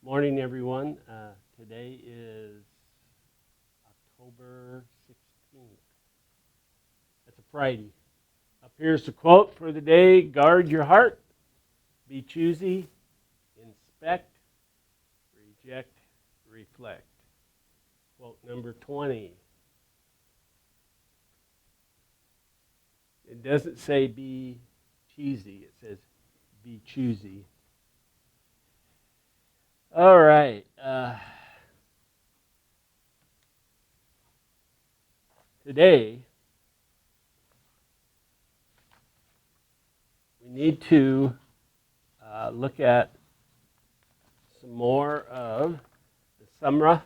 Morning, everyone. Today is October 16th. It's a Friday. Up here's the quote for the day: guard your heart, be choosy, inspect, reject, reflect. Quote number 20. It doesn't say be cheesy, it says be choosy. All right. Today, we need to look at some more of the Sumra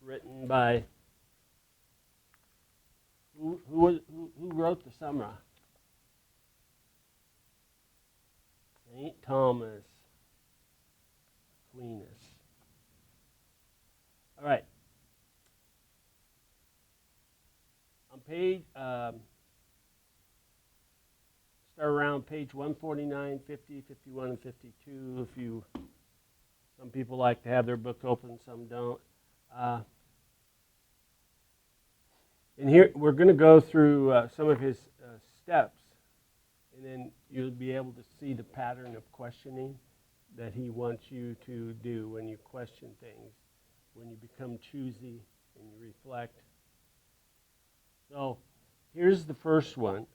written by who wrote the Sumra? St. Thomas Aquinas. All right. On page, start around page 149, 50, 51, and 52. Some people like to have their book open, some don't. And here we're going to go through some of his steps, and then you'll be able to see the pattern of questioning that he wants you to do when you question things, when you become choosy and you reflect. So here's the first one.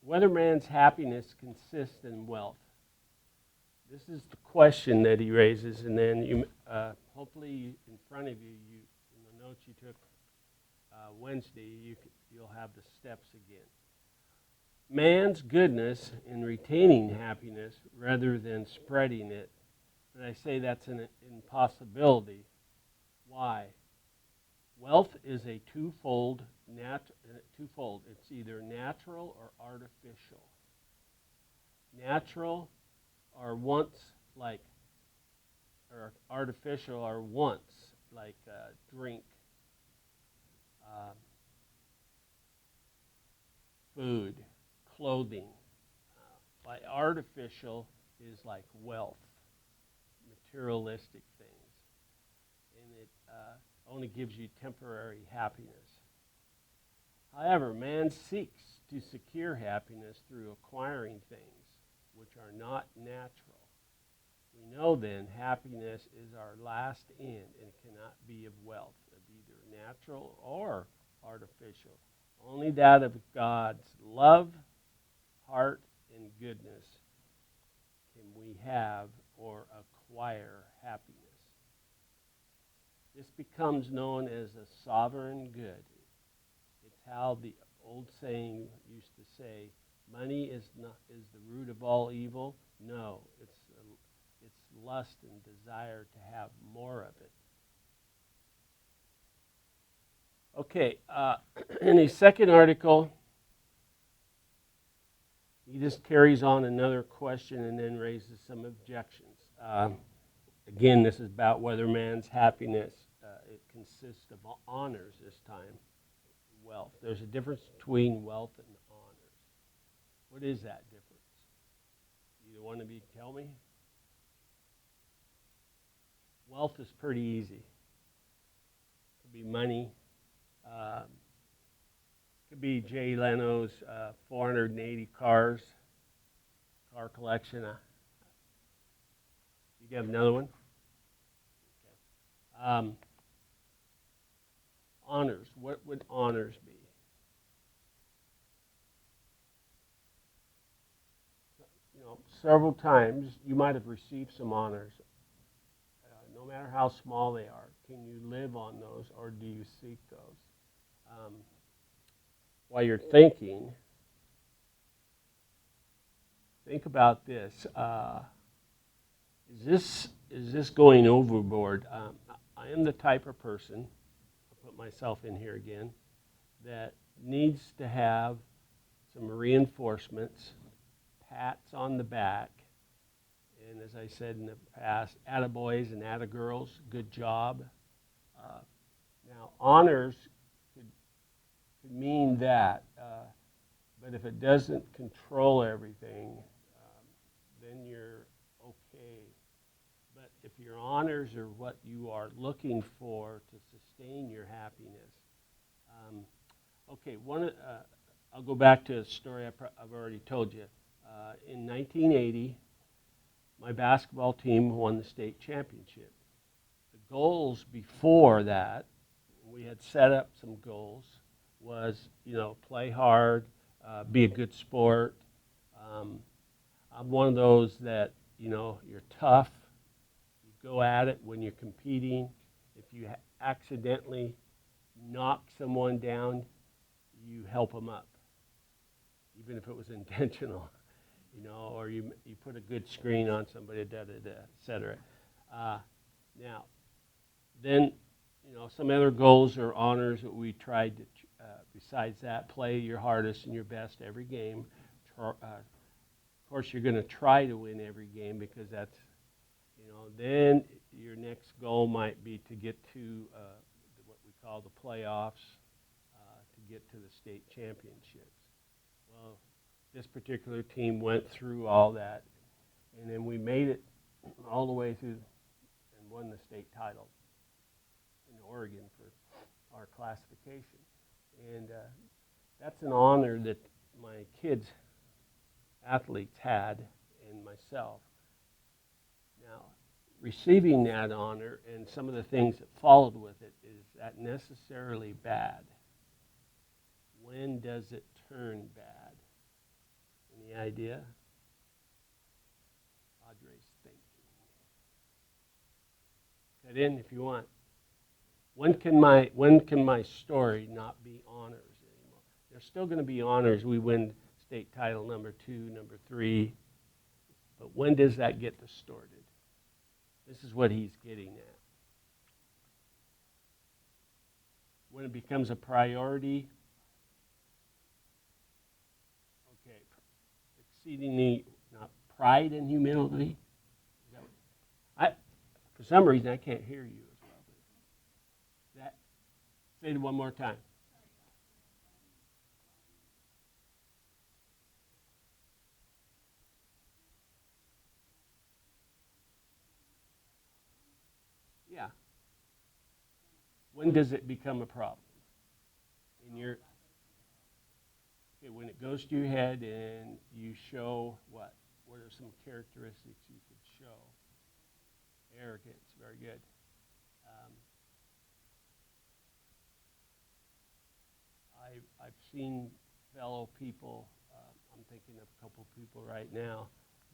Whether man's happiness consists in wealth. This is the question that he raises, and then you, hopefully in front of you, in the notes you took Wednesday, you'll have the steps again. Man's goodness in retaining happiness rather than spreading it. And I say that's an impossibility. Why? Wealth is a twofold. It's either natural or artificial. Natural are once like, or artificial are once like drink, food, clothing. By artificial is like wealth, materialistic things, and it only gives you temporary happiness. However, man seeks to secure happiness through acquiring things which are not natural. We know then happiness is our last end and cannot be of wealth, of either natural or artificial. Only that of God's love, heart, and goodness can we have or acquire happiness. This becomes known as a sovereign good. It's how the old saying used to say, money is the root of all evil. No, it's lust and desire to have more of it. Okay, in his second article, he just carries on another question and then raises some objections. Again, this is about whether man's happiness, it consists of honors this time, wealth. There's a difference between wealth and honors. What is that difference? Either one of you tell me? Wealth is pretty easy. It could be money. It could be Jay Leno's 480 car collection. You have another one? Okay. Honors. What would honors be? Several times you might have received some honors, no matter how small they are. Can you live on those, or do you seek those? While you're thinking, think about this. Is this going overboard? I am the type of person, I'll put myself in here again, that needs to have some reinforcements, pats on the back, and as I said in the past, attaboys and attagirls, good job. Now, honors could mean that, but if it doesn't control everything, then you're okay. But if your honors are what you are looking for to sustain your happiness. Okay, I'll go back to a story I've already told you. In 1980, my basketball team won the state championship. The goals before that, we had set up some goals, was, play hard, be a good sport. I'm one of those that, you're tough. You go at it when you're competing. If you accidentally knock someone down, you help them up, even if it was intentional, or you put a good screen on somebody, et cetera. Now, then, some other goals or honors that we tried to, besides that, play your hardest and your best every game. Of course, you're going to try to win every game because that's, then your next goal might be to get to what we call the playoffs, to get to the state championships. Well, this particular team went through all that, and then we made it all the way through and won the state title in Oregon for our classification. And that's an honor that my kids, athletes, had, and myself. Now, receiving that honor and some of the things that followed with it, is that necessarily bad? When does it turn bad? Any idea? Audrey's thinking. Cut in if you want. When can my story not be honors anymore? There's still going to be honors. We win state title number 2, number 3. But when does that get distorted? This is what he's getting at. When it becomes a priority, okay, exceedingly, not pride and humility. For some reason, I can't hear you as well. Say it one more time. Yeah. When does it become a problem? When it goes to your head and you show what? What are some characteristics you could show? Arrogance, very good. I've seen fellow people, I'm thinking of a couple people right now,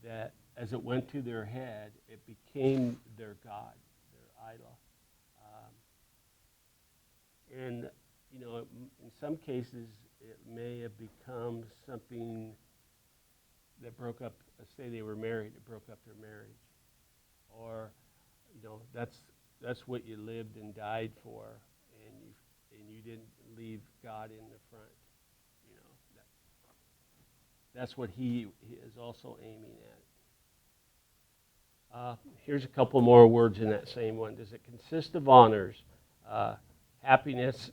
that as it went to their head, it became their God, their idol. And, in some cases, it may have become something that broke up, say they were married, it broke up their marriage. Or, that's what you lived and died for, and you didn't leave God in the front. That's what he is also aiming at. Here's a couple more words in that same one. Does it consist of honors? Happiness.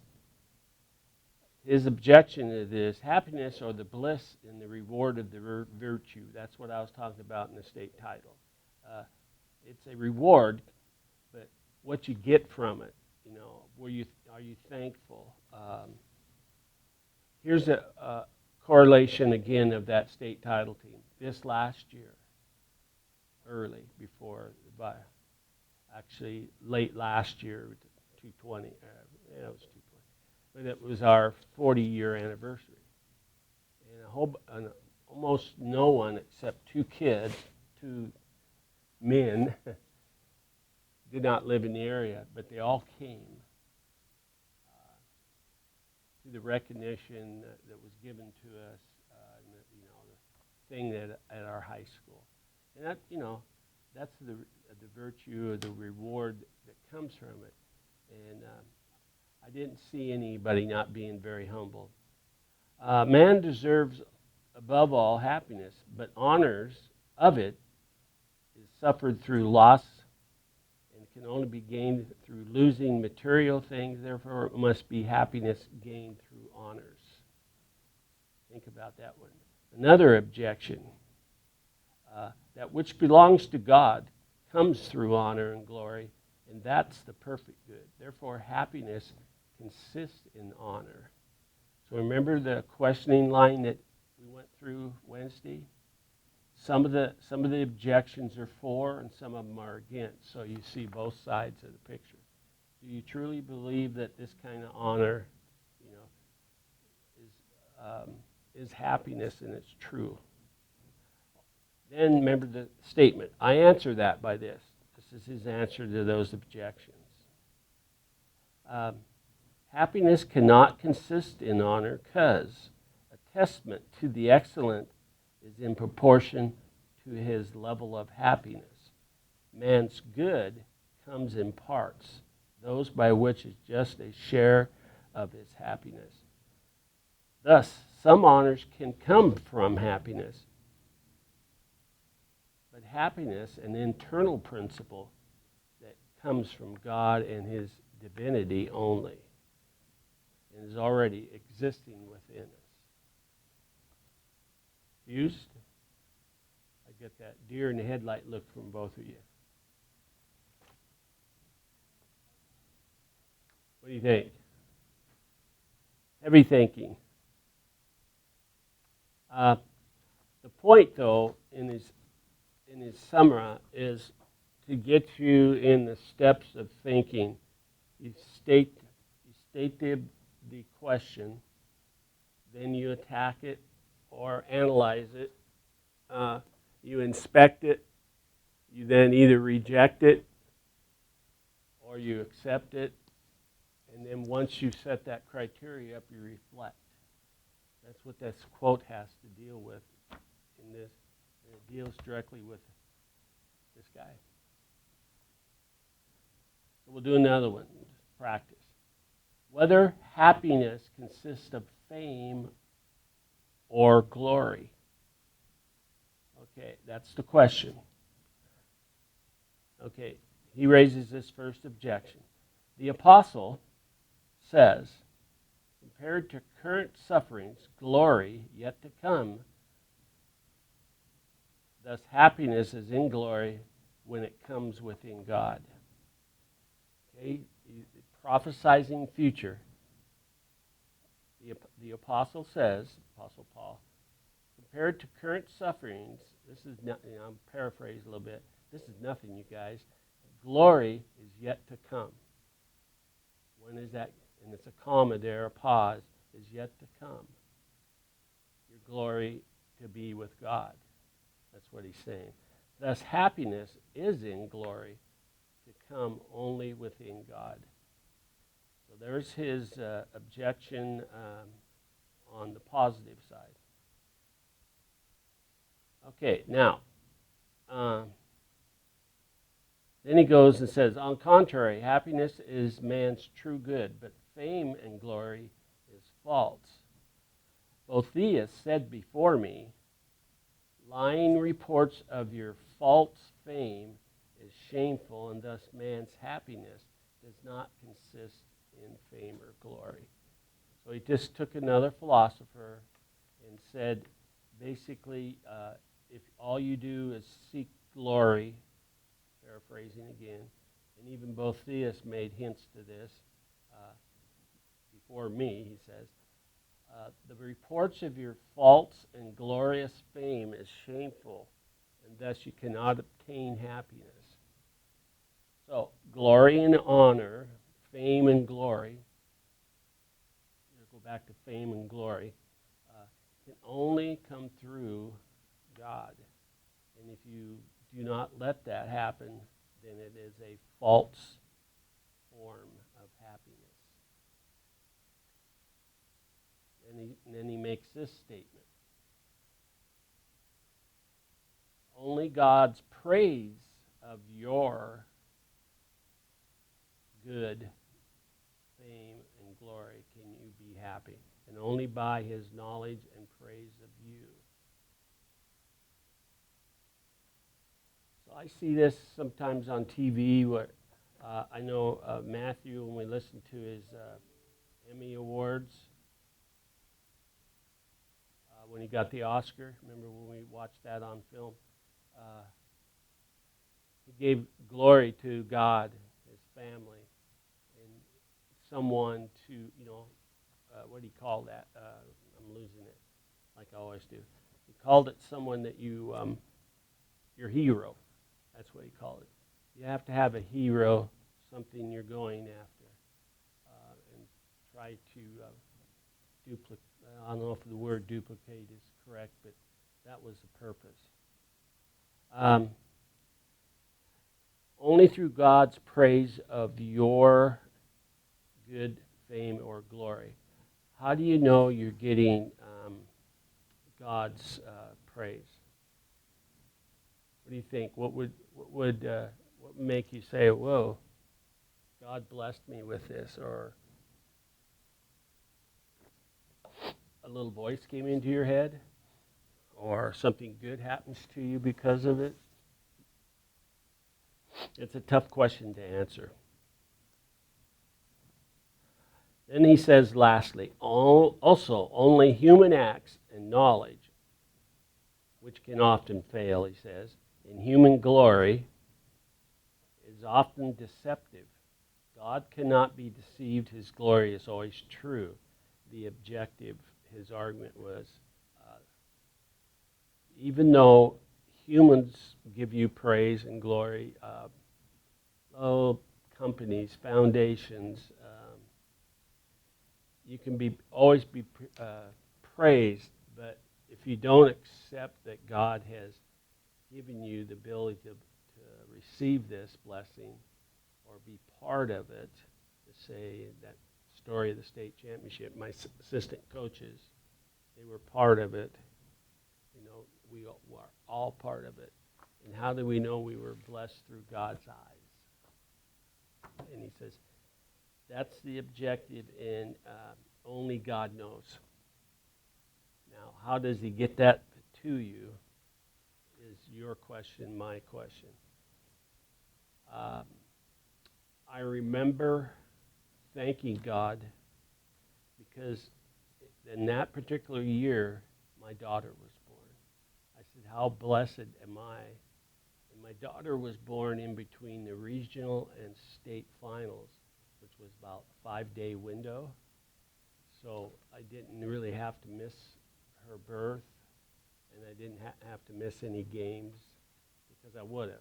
His objection to this, happiness or the bliss and the reward of the virtue. That's what I was talking about in the state title. It's a reward, but what you get from it, are you thankful? Here's a correlation again of that state title team. This last year, early before actually late last year, 220. It was 220, but it was our 40-year anniversary, and almost no one except 2 kids, 2 men, did not live in the area, but they all came to the recognition that was given to us, the thing that at our high school, and that that's the virtue or the reward that comes from it, and I didn't see anybody not being very humble. Man deserves above all happiness, but honors of it is suffered through loss and can only be gained through losing material things. Therefore, it must be happiness gained through honors. Think about that one. Another objection, that which belongs to God comes through honor and glory, and that's the perfect good. Therefore, happiness consists in honor. So remember the questioning line that we went through Wednesday? Some of the objections are for, and some of them are against. So you see both sides of the picture. Do you truly believe that this kind of honor, is happiness and it's true? Then remember the statement. I answer that by this. This is his answer to those objections. Happiness cannot consist in honor because a testament to the excellent is in proportion to his level of happiness. Man's good comes in parts, those by which is just a share of his happiness. Thus, some honors can come from happiness, but happiness, an internal principle that comes from God and his divinity only, and is already existing within us. Fused? I get that deer in the headlight look from both of you. What do you think? Heavy thinking. The point, though, in his summary is to get you in the steps of thinking. You state the question, then you attack it or analyze it. You inspect it. You then either reject it or you accept it. And then once you set that criteria up, you reflect. That's what this quote has to deal with in this. And it deals directly with this guy. So we'll do another one, practice. Whether happiness consists of fame or glory. Okay, that's the question. Okay, he raises this first objection. The apostle says, compared to current sufferings, glory yet to come, thus happiness is in glory when it comes within God. Okay, prophesizing future. The apostle says, Apostle Paul, compared to current sufferings, this is not, I'm paraphrasing a little bit, this is nothing, you guys. Glory is yet to come. When is that? And it's a comma there, a pause, is yet to come. Your glory to be with God. That's what he's saying. Thus, happiness is in glory to come only within God. So there's his objection on the positive side. Okay, now, then he goes and says, on contrary, happiness is man's true good, but fame and glory is false. Boethius said before me, lying reports of your false fame is shameful, and thus man's happiness does not consist in fame or glory. So he just took another philosopher and said, basically, if all you do is seek glory, paraphrasing again, and even Boethius made hints to this before me, he says, the reports of your false and glorious fame is shameful, and thus you cannot obtain happiness. So, glory and honor, fame and glory, go back to fame and glory, can only come through God. And if you do not let that happen, then it is a false form of happiness. And then he makes this statement. Only God's praise of your good, fame, and glory can you be happy. And only by his knowledge and praise of you. So I see this sometimes on TV where I know Matthew, when we listened to his Emmy Awards, when he got the Oscar, remember when we watched that on film? he gave glory to God, his family, and someone to, what do you call that? I'm losing it, like I always do. He called it someone that your hero. That's what he called it. You have to have a hero, something you're going after, and try to duplicate. I don't know if the word duplicate is correct, but that was the purpose. Only through God's praise of your good fame or glory. How do you know you're getting God's praise? What do you think? What would make you say, "Whoa, God blessed me with this," or a little voice came into your head, or something good happens to you because of it? It's a tough question to answer. Then he says, lastly, also only human acts and knowledge, which can often fail, he says, in human glory, is often deceptive. God cannot be deceived. His glory is always true. The objective, his argument was, even though humans give you praise and glory, companies, foundations, you can always be praised, but if you don't accept that God has given you the ability to receive this blessing or be part of it, to say that story of the state championship, my assistant coaches, they were part of it. We were all part of it. And how do we know we were blessed through God's eyes? And he says, that's the objective, and only God knows. Now, how does he get that to you is your question, my question. I remember thanking God because in that particular year, my daughter was born. I said, how blessed am I? And my daughter was born in between the regional and state finals, which was about a 5-day window. So I didn't really have to miss her birth, and I didn't have to miss any games because I would have.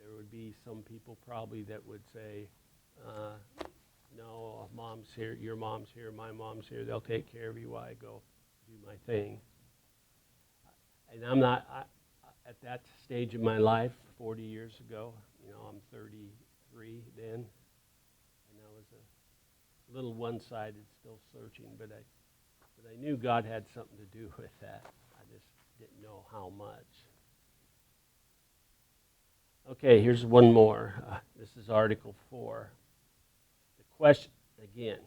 There would be some people probably that would say, no, mom's here, your mom's here, my mom's here, they'll take care of you while I go do my thing. And I'm not, at that stage of my life, 40 years ago, I'm 33 then, and I was a little one-sided, still searching, but I knew God had something to do with that. I just didn't know how much. Okay, here's one more. This is Article 4. The question, again,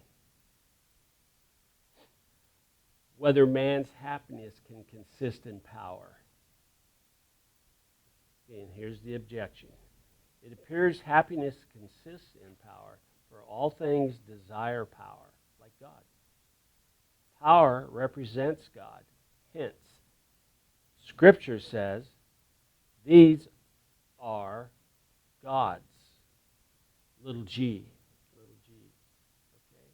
whether man's happiness can consist in power. And here's the objection. It appears happiness consists in power, for all things desire power, like God. Power represents God. Hence, Scripture says, these are God's. Little g. Okay.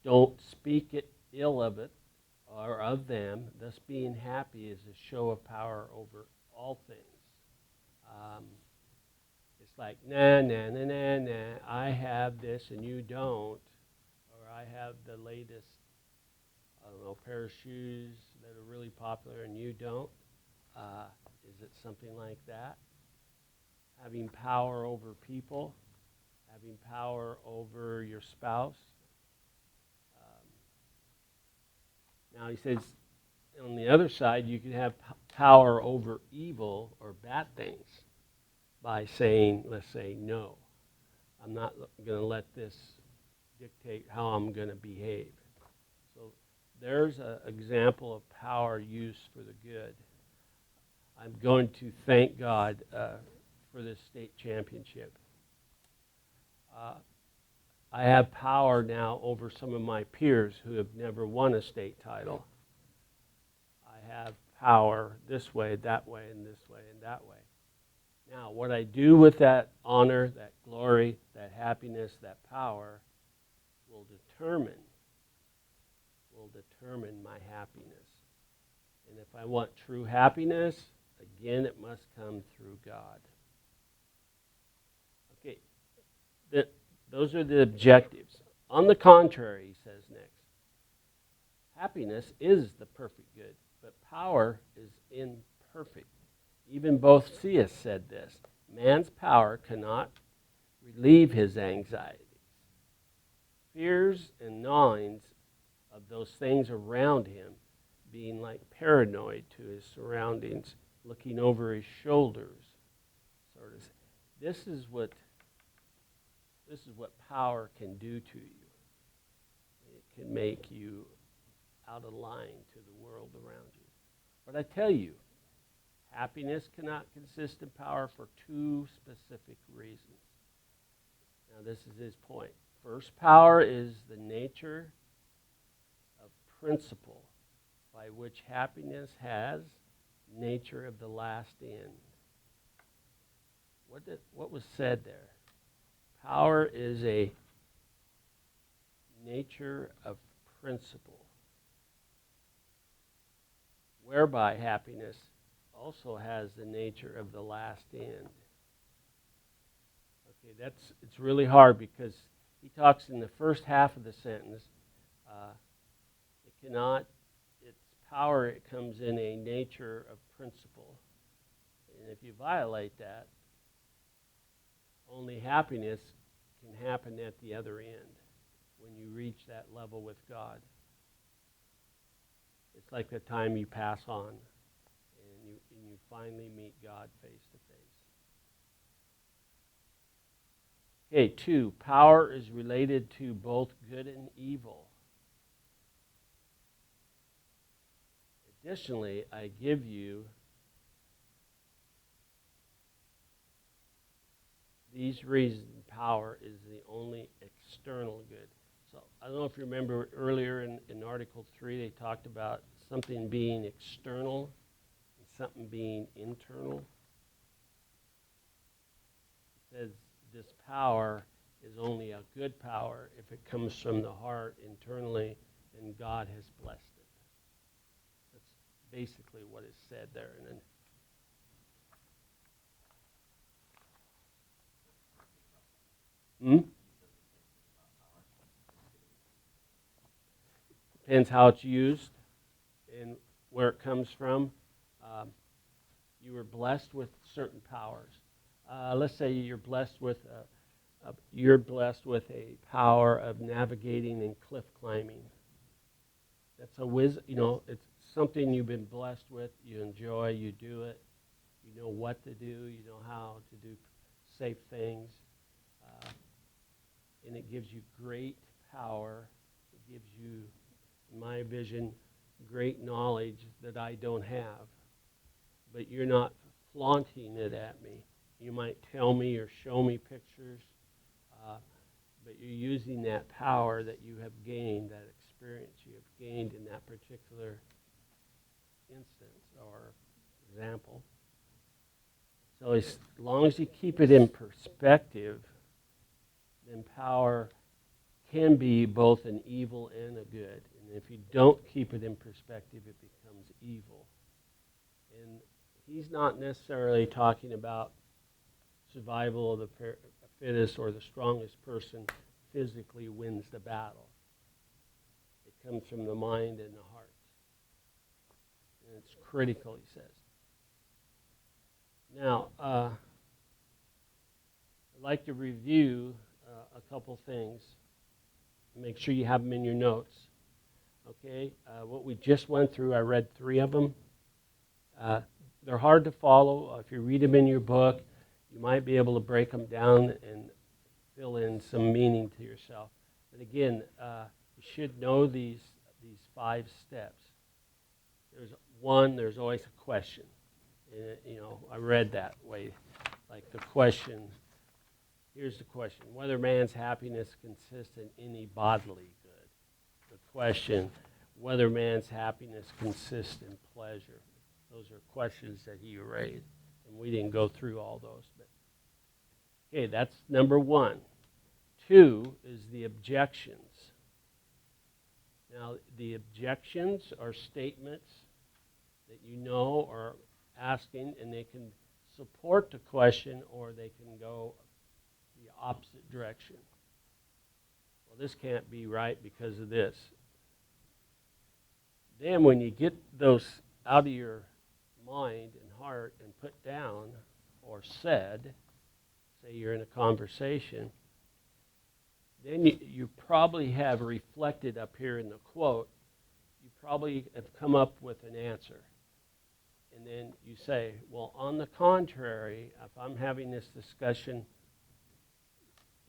Don't speak ill of it or of them. Thus, being happy is a show of power over all things. It's like, nah, I have this and you don't. Or I have the latest, pair of shoes that are really popular and you don't. Is it something like that? Having power over people, having power over your spouse. Now he says, on the other side, you can have power over evil or bad things by saying, let's say, no. I'm not going to let this dictate how I'm going to behave. So there's an example of power used for the good. I'm going to thank God for this state championship. I have power now over some of my peers who have never won a state title. I have power this way, that way, and this way, and that way. Now, what I do with that honor, that glory, that happiness, that power will determine my happiness. And if I want true happiness, again, it must come through God. Okay, those are the objectives. On the contrary, he says next, happiness is the perfect good, but power is imperfect. Even Boethius said this, man's power cannot relieve his anxieties. Fears and gnawings of those things around him, being like paranoid to his surroundings, looking over his shoulders, sort of. This is what power can do to you. It can make you out of line to the world around you. But I tell you, happiness cannot consist in power for two specific reasons. Now, this is his point. First, power is the nature of principle by which happiness has nature of the last end. What was said there? Power is a nature of principle, whereby happiness also has the nature of the last end. Okay, it's really hard because he talks in the first half of the sentence. Its power, it comes in a nature of principle. And if you violate that, only happiness can happen at the other end when you reach that level with God. It's like the time you pass on and you finally meet God face to face. Okay, 2, power is related to both good and evil. Additionally, I give you these reasons. Power is the only external good. So I don't know if you remember earlier in Article 3, they talked about something being external and something being internal. It says this power is only a good power if it comes from the heart internally and God has blessed it. That's basically what is said there. And then depends how it's used and where it comes from. You were blessed with certain powers. Let's say you're blessed with a power of navigating and cliff climbing. That's a it's something you've been blessed with. You enjoy. You do it. You know what to do. You know how to do safe things. And it gives you great power. It gives you, in my vision, great knowledge that I don't have. But you're not flaunting it at me. You might tell me or show me pictures, but you're using that power that you have gained, that experience you have gained in that particular instance or example. So as long as you keep it in perspective, then power can be both an evil and a good. And if you don't keep it in perspective, it becomes evil. And he's not necessarily talking about survival of the fittest or the strongest person physically wins the battle. It comes from the mind and the heart. And it's critical, he says. Now, I'd like to review a couple things. Make sure you have them in your notes. Okay, what we just went through, I read 3 of them. They're hard to follow. If you read them in your book, you might be able to break them down and fill in some meaning to yourself. But again, you should know these 5 steps. There's always a question. And, I read that way, like the question. Here's the question: whether man's happiness consists in any bodily good. The question: whether man's happiness consists in pleasure. Those are questions that he raised, and we didn't go through all those. But okay, that's number one. Two is the objections. Now, the objections are statements that you know are asking, and they can support the question or they can go the opposite direction. Well, this can't be right because of this. Then when you get those out of your mind and heart and put down or said, say you're in a conversation, then you probably have reflected up here in the quote, you probably have come up with an answer. And then you say, well, on the contrary, if I'm having this discussion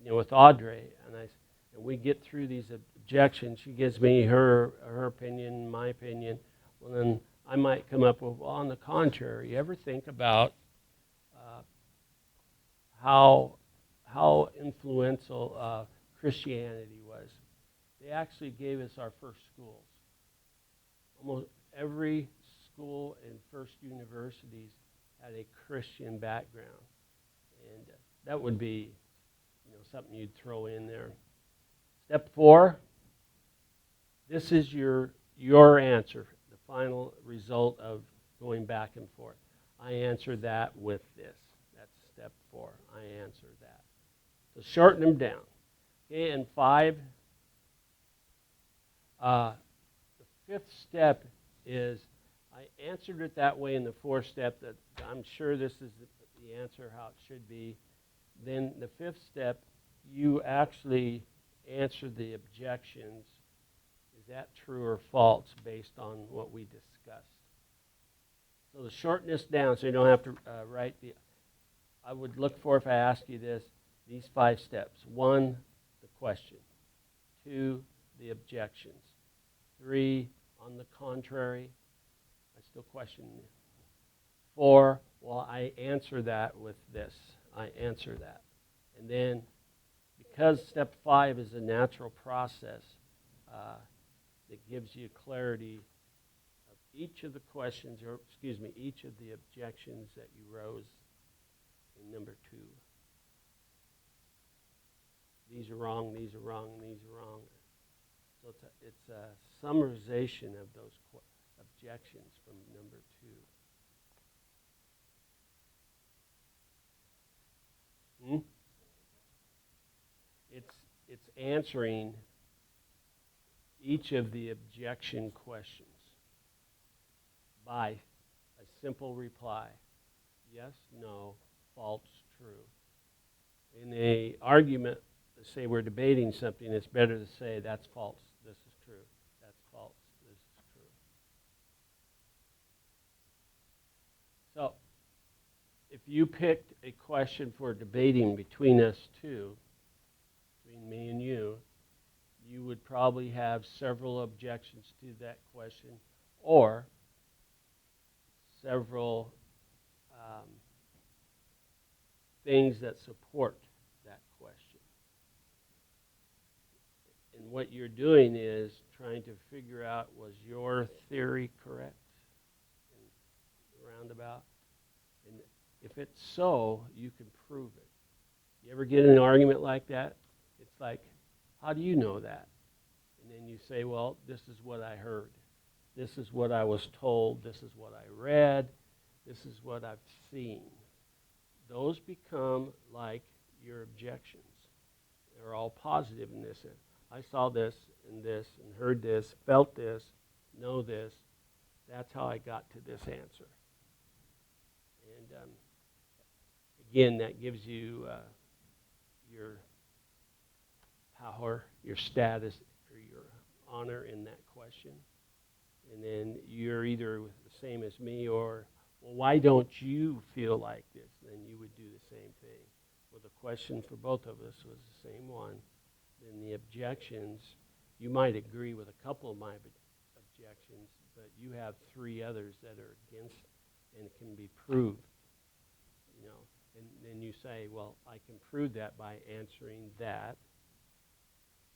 with Audrey, and we get through these objections, she gives me her opinion, my opinion, well, then I might come up with, well, on the contrary, you ever think about how influential Christianity was? They actually gave us our first schools. Almost every school and first universities had a Christian background, and that would be something you'd throw in there. Step 4, this is your answer, the final result of going back and forth. I answered that with this. That's step 4. I answered that. So shorten them down. Okay, and 5, the 5th step is I answered it that way in the 4th step, that I'm sure this is the answer how it should be. Then the 5th step, you actually answer the objections. Is that true or false based on what we discussed? So to shorten this down so you don't have to write I would look for, if I ask you this, these 5 steps. 1, the question. 2, the objections. 3, on the contrary, I still question you. 4, well, I answer that with this. I answer that. And then, because step 5 is a natural process that gives you clarity of each of the questions, or each of the objections that you rose in number 2. These are wrong, these are wrong, these are wrong. So it's a summarization of those objections from number 2. It's answering each of the objection questions by a simple reply. Yes, no, false, true. In an argument, say we're debating something, it's better to say that's false, this is true. That's false, this is true. So, if you picked a question for debating between us two, between me and you would probably have several objections to that question or several things that support that question. And what you're doing is trying to figure out, was your theory correct in the roundabout? And if it's so, you can prove it. You ever get in an argument like that? It's like, how do you know that? And then you say, well, this is what I heard. This is what I was told. This is what I read. This is what I've seen. Those become like your objections. They're all positive in this. I saw this and heard this, felt this, know this. That's how I got to this answer. And again, that gives you your power, your status, or your honor in that question. And then you're either the same as me or, well, why don't you feel like this? Then you would do the same thing. Well, the question for both of us was the same one. Then the objections, you might agree with a couple of my objections, but you have 3 others that are against and it can be proved. And then you say, well, I can prove that by answering that.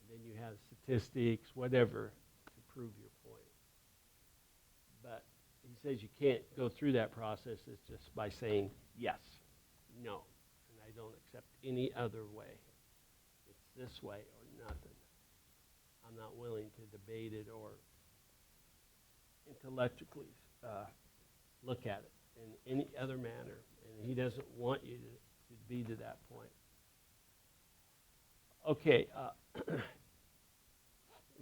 And then you have statistics, whatever, to prove your point. But he says you can't go through that process is just by saying yes, no, and I don't accept any other way. It's this way or nothing. I'm not willing to debate it or intellectually look at it in any other manner. And he doesn't want you to be to that point. Okay,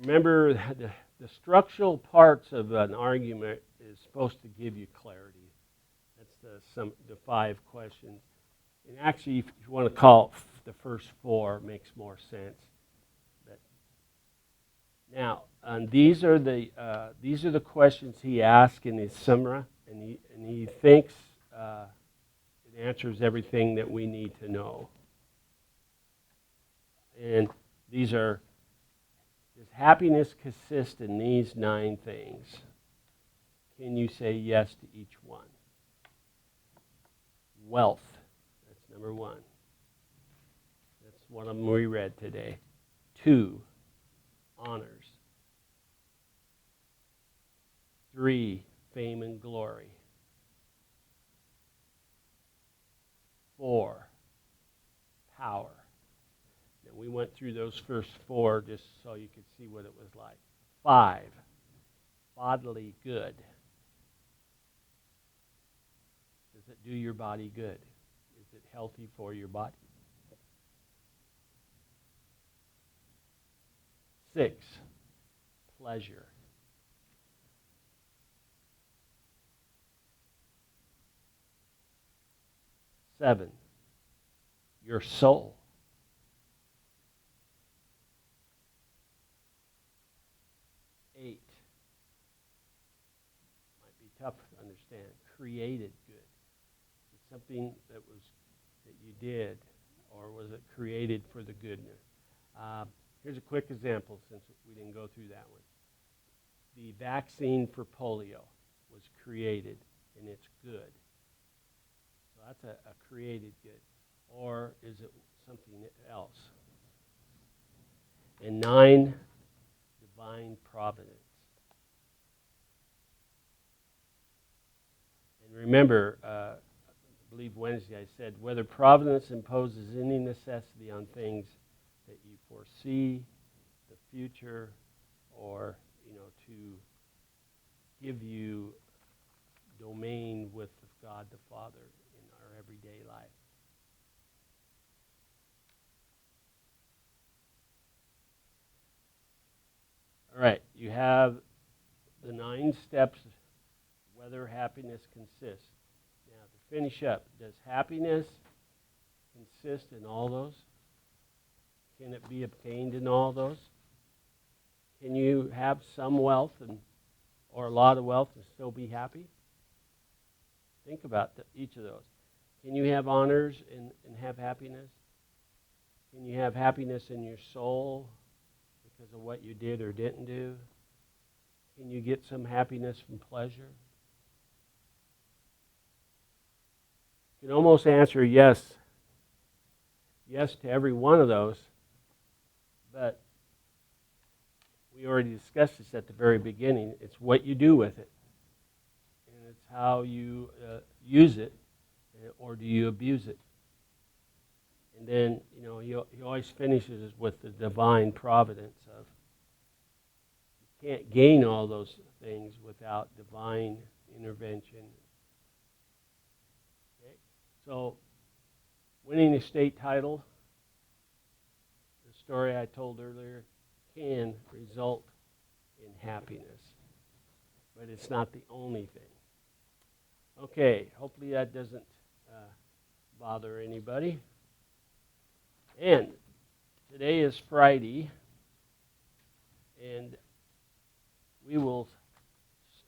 remember the structural parts of an argument is supposed to give you clarity. That's the 5 questions. And actually, if you want to call it the first 4, it makes more sense. But now, these are the questions he asks in his Summa, and he thinks it answers everything that we need to know. And these are, does happiness consist in these 9 things? Can you say yes to each one? Wealth, that's number 1. That's one of them we read today. 2, honors. 3, fame and glory. 4, power. Now, we went through those first 4 just so you could see what it was like. 5, bodily good. Does it do your body good? Is it healthy for your body? 6, pleasure. 7, your soul. 8, might be tough to understand, created good. Is it something that you did, or was it created for the goodness? Here's a quick example since we didn't go through that one. The vaccine for polio was created, and it's good. So that's a created good. Or is it something else? And 9, divine providence. And remember, I believe Wednesday I said, whether providence imposes any necessity on things that you foresee, the future, or to give you domain with God the Father in our everyday life. All right, you have the 9 steps, whether happiness consists. Now, to finish up, does happiness consist in all those? Can it be obtained in all those? Can you have some wealth or a lot of wealth and still be happy? Think about each of those. Can you have honors and have happiness? Can you have happiness in your soul because of what you did or didn't do? Can you get some happiness from pleasure? You can almost answer yes to every one of those, but we already discussed this at the very beginning. It's what you do with it, and it's how you use it, or do you abuse it? And then, he always finishes with the divine providence of you can't gain all those things without divine intervention. Okay? So, winning a state title, the story I told earlier, can result in happiness, but it's not the only thing. Okay, hopefully that doesn't bother anybody. And today is Friday, and we will